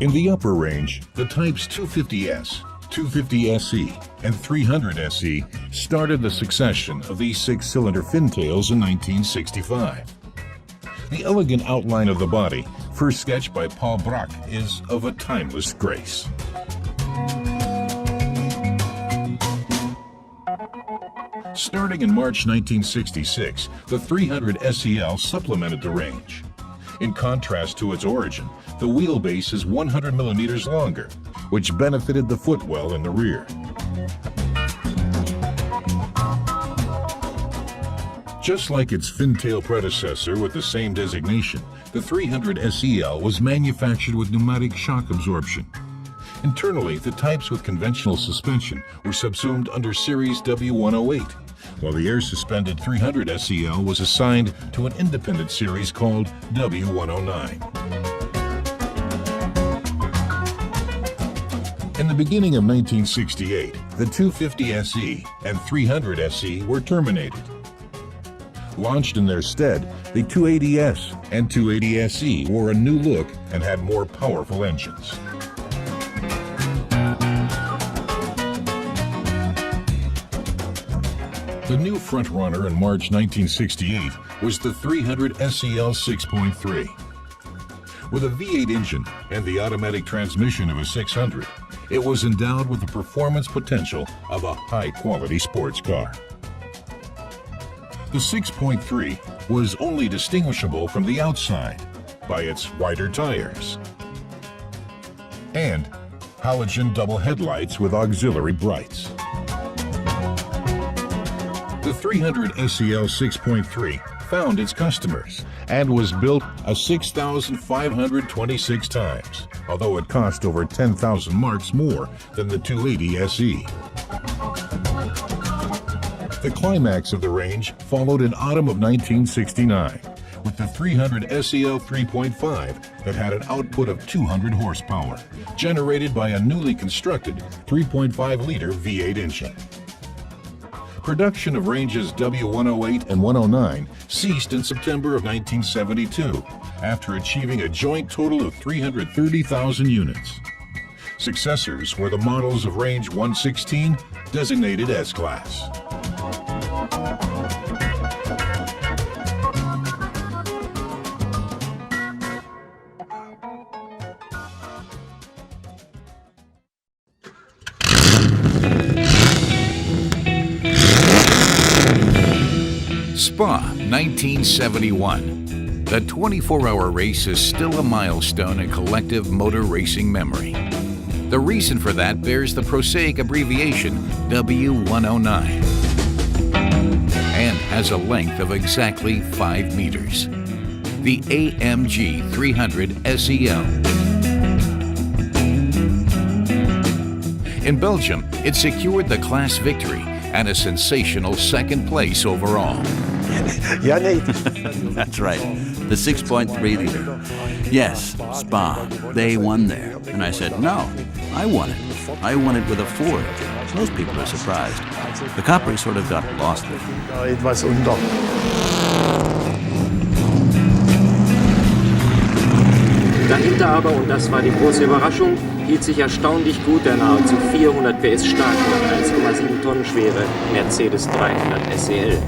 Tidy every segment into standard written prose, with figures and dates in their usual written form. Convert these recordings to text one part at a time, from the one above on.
In the upper range, the types 250S, 250SE, and 300SE started the succession of these six-cylinder fintails in 1965. The elegant outline of the body, first sketched by Paul Brack, is of a timeless grace. Starting in March 1966, the 300 SEL supplemented the range. In contrast to its origin, the wheelbase is 100 millimeters longer, which benefited the footwell in the rear. Just like its fintail predecessor with the same designation, the 300 SEL was manufactured with pneumatic shock absorption. Internally, the types with conventional suspension were subsumed under Series W108, while the air-suspended 300 SEL was assigned to an independent series called W109. In the beginning of 1968, the 250 SE and 300 SE were terminated. Launched in their stead, the 280S and 280 SE wore a new look and had more powerful engines. The new frontrunner in March 1968 was the 300 SEL 6.3. With a V8 engine and the automatic transmission of a 600, it was endowed with the performance potential of a high-quality sports car. The 6.3 was only distinguishable from the outside by its wider tires and halogen double headlights with auxiliary brights. The 300 SEL 6.3 found its customers and was built 6,526 times, although it cost over 10,000 marks more than the 280 SE. The climax of the range followed in autumn of 1969 with the 300 SEL 3.5 that had an output of 200 horsepower, generated by a newly constructed 3.5-liter V8 engine. Production of ranges W108 and 109 ceased in September of 1972 after achieving a joint total of 330,000 units. Successors were the models of range 116, designated S-Class. Spa, 1971. The 24-hour race is still a milestone in collective motor racing memory. The reason for that bears the prosaic abbreviation W109 and has a length of exactly 5 meters. The AMG 300 SEL. In Belgium, it secured the class victory and a sensational second place overall. That's right, the 6.3 liter. Yes, Spa, they won there. And I said, no, I won it. I won it with a Ford. Most people are surprised. The Capri sort of got lost there. Dahinter aber, und das war die große Überraschung, hielt sich erstaunlich gut der nahezu 400 PS starke und 1,7 Tonnen schwere Mercedes 300 SEL.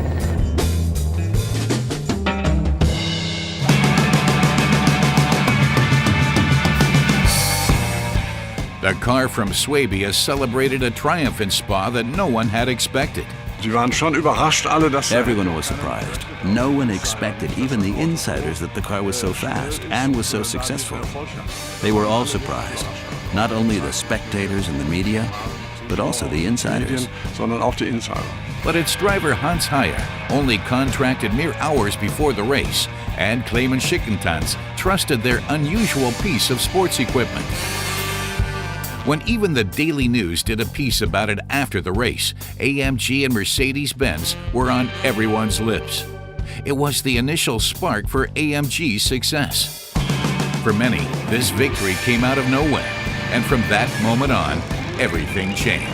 The car from Swabia celebrated a triumph in Spa that no one had expected. Everyone was surprised. No one expected, even the insiders, that the car was so fast and was so successful. They were all surprised. Not only the spectators and the media, but also the insiders. But its driver Hans Heyer only contracted mere hours before the race, and Clemens Schickentanz trusted their unusual piece of sports equipment. When even the Daily News did a piece about it after the race, AMG and Mercedes-Benz were on everyone's lips. It was the initial spark for AMG's success. For many, this victory came out of nowhere, and from that moment on, everything changed.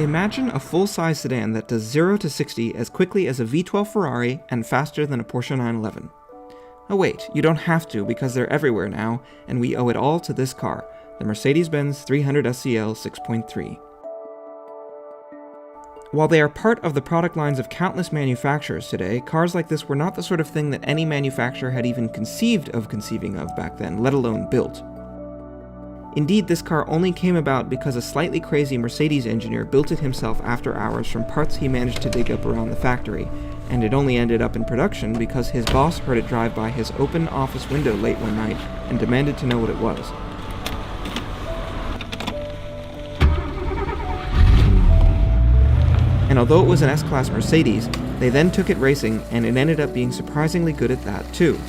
Imagine a full-size sedan that does 0 to 60 as quickly as a V12 Ferrari and faster than a Porsche 911. Oh wait, you don't have to because they're everywhere now, and we owe it all to this car, the Mercedes Benz 300 SEL 6.3. While they are part of the product lines of countless manufacturers today, cars like this were not the sort of thing that any manufacturer had even conceived of conceiving of back then, let alone built. Indeed, this car only came about because a slightly crazy Mercedes engineer built it himself after hours from parts he managed to dig up around the factory, and it only ended up in production because his boss heard it drive by his open office window late one night and demanded to know what it was. And although it was an S-Class Mercedes, they then took it racing, and it ended up being surprisingly good at that too.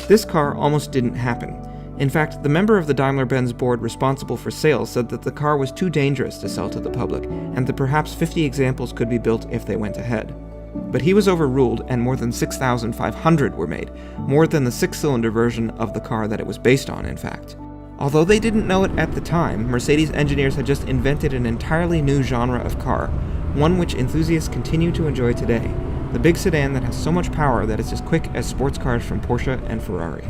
This car almost didn't happen. In fact, the member of the Daimler-Benz board responsible for sales said that the car was too dangerous to sell to the public, and that perhaps 50 examples could be built if they went ahead. But he was overruled, and more than 6,500 were made, more than the six-cylinder version of the car that it was based on, in fact. Although they didn't know it at the time, Mercedes engineers had just invented an entirely new genre of car, one which enthusiasts continue to enjoy today, the big sedan that has so much power that it's as quick as sports cars from Porsche and Ferrari.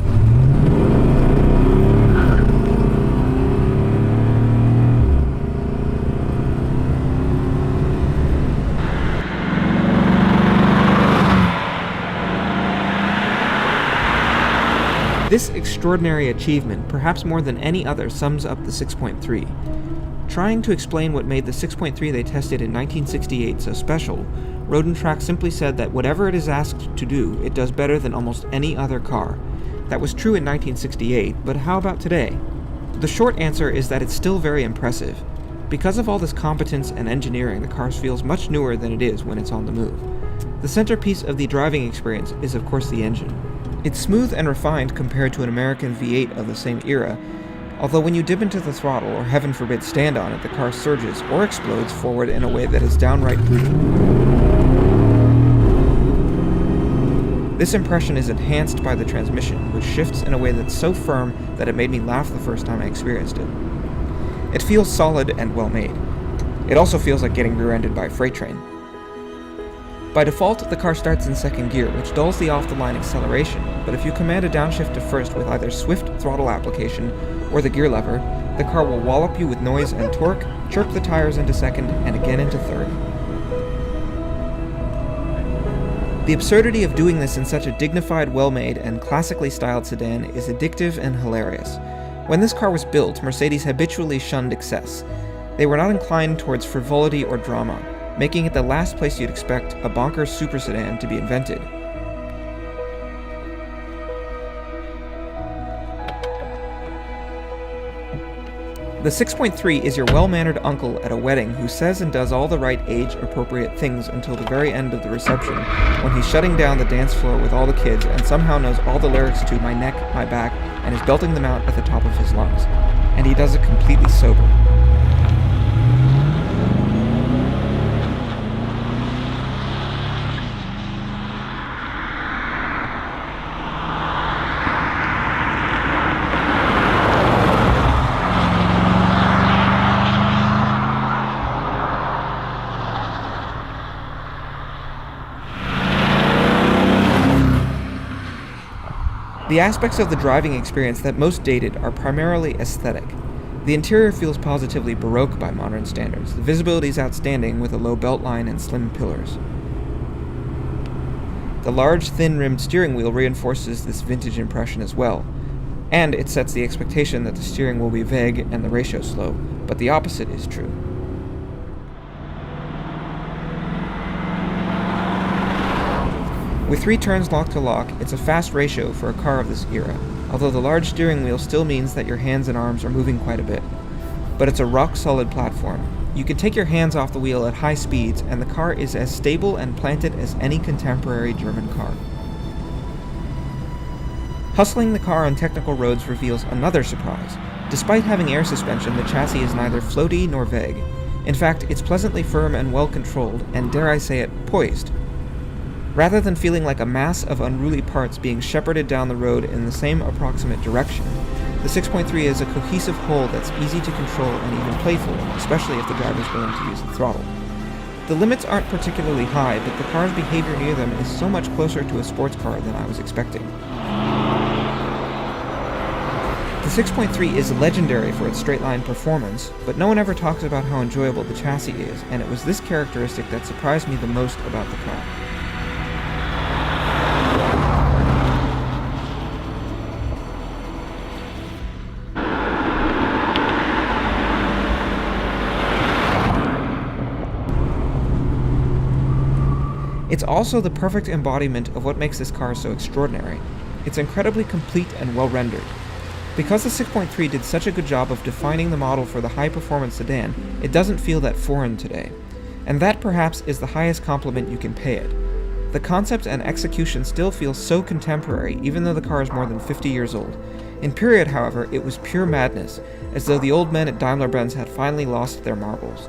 This extraordinary achievement, perhaps more than any other, sums up the 6.3. Trying to explain what made the 6.3 they tested in 1968 so special, Road and Track simply said that whatever it is asked to do, it does better than almost any other car. That was true in 1968, but how about today? The short answer is that it's still very impressive. Because of all this competence and engineering, the car feels much newer than it is when it's on the move. The centerpiece of the driving experience is of course the engine. It's smooth and refined compared to an American V8 of the same era, although when you dip into the throttle, or heaven forbid stand on it, the car surges or explodes forward in a way that is downright brutal. This impression is enhanced by the transmission, which shifts in a way that's so firm that it made me laugh the first time I experienced it. It feels solid and well made. It also feels like getting rear-ended by a freight train. By default, the car starts in second gear, which dulls the off-the-line acceleration, but if you command a downshift to first with either swift throttle application or the gear lever, the car will wallop you with noise and torque, chirp the tires into second, and again into third. The absurdity of doing this in such a dignified, well-made, and classically styled sedan is addictive and hilarious. When this car was built, Mercedes habitually shunned excess. They were not inclined towards frivolity or drama, making it the last place you'd expect a bonkers super sedan to be invented. The 6.3 is your well-mannered uncle at a wedding who says and does all the right age-appropriate things until the very end of the reception, when he's shutting down the dance floor with all the kids and somehow knows all the lyrics to My Neck, My Back, and is belting them out at the top of his lungs. And he does it completely sober. The aspects of the driving experience that most dated are primarily aesthetic. The interior feels positively Baroque by modern standards. The visibility is outstanding with a low beltline and slim pillars. The large, thin-rimmed steering wheel reinforces this vintage impression as well, and it sets the expectation that the steering will be vague and the ratio slow, but the opposite is true. With 3 turns lock to lock, it's a fast ratio for a car of this era, although the large steering wheel still means that your hands and arms are moving quite a bit. But it's a rock-solid platform. You can take your hands off the wheel at high speeds, and the car is as stable and planted as any contemporary German car. Hustling the car on technical roads reveals another surprise. Despite having air suspension, the chassis is neither floaty nor vague. In fact, it's pleasantly firm and well-controlled, and dare I say it, poised. Rather than feeling like a mass of unruly parts being shepherded down the road in the same approximate direction, The 6.3 is a cohesive whole that's easy to control and even playful, especially if the driver's willing to use the throttle. The limits aren't particularly high, but the car's behavior near them is so much closer to a sports car than I was expecting. The 6.3 is legendary for its straight-line performance, but no one ever talks about how enjoyable the chassis is, and it was this characteristic that surprised me the most about the car. It's also the perfect embodiment of what makes this car so extraordinary. It's incredibly complete and well-rendered. Because the 6.3 did such a good job of defining the model for the high-performance sedan, it doesn't feel that foreign today. And that perhaps is the highest compliment you can pay it. The concept and execution still feel so contemporary, even though the car is more than 50 years old. In period, however, it was pure madness, as though the old men at Daimler Benz had finally lost their marbles.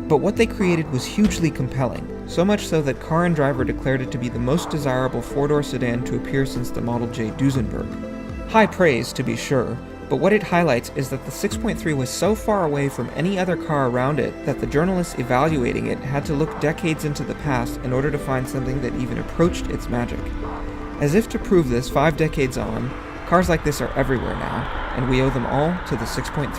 But what they created was hugely compelling, so much so that Car and Driver declared it to be the most desirable four-door sedan to appear since the Model J Duesenberg. High praise, to be sure, but what it highlights is that the 6.3 was so far away from any other car around it that the journalists evaluating it had to look decades into the past in order to find something that even approached its magic. As if to prove this 5 decades on, cars like this are everywhere now, and we owe them all to the 6.3.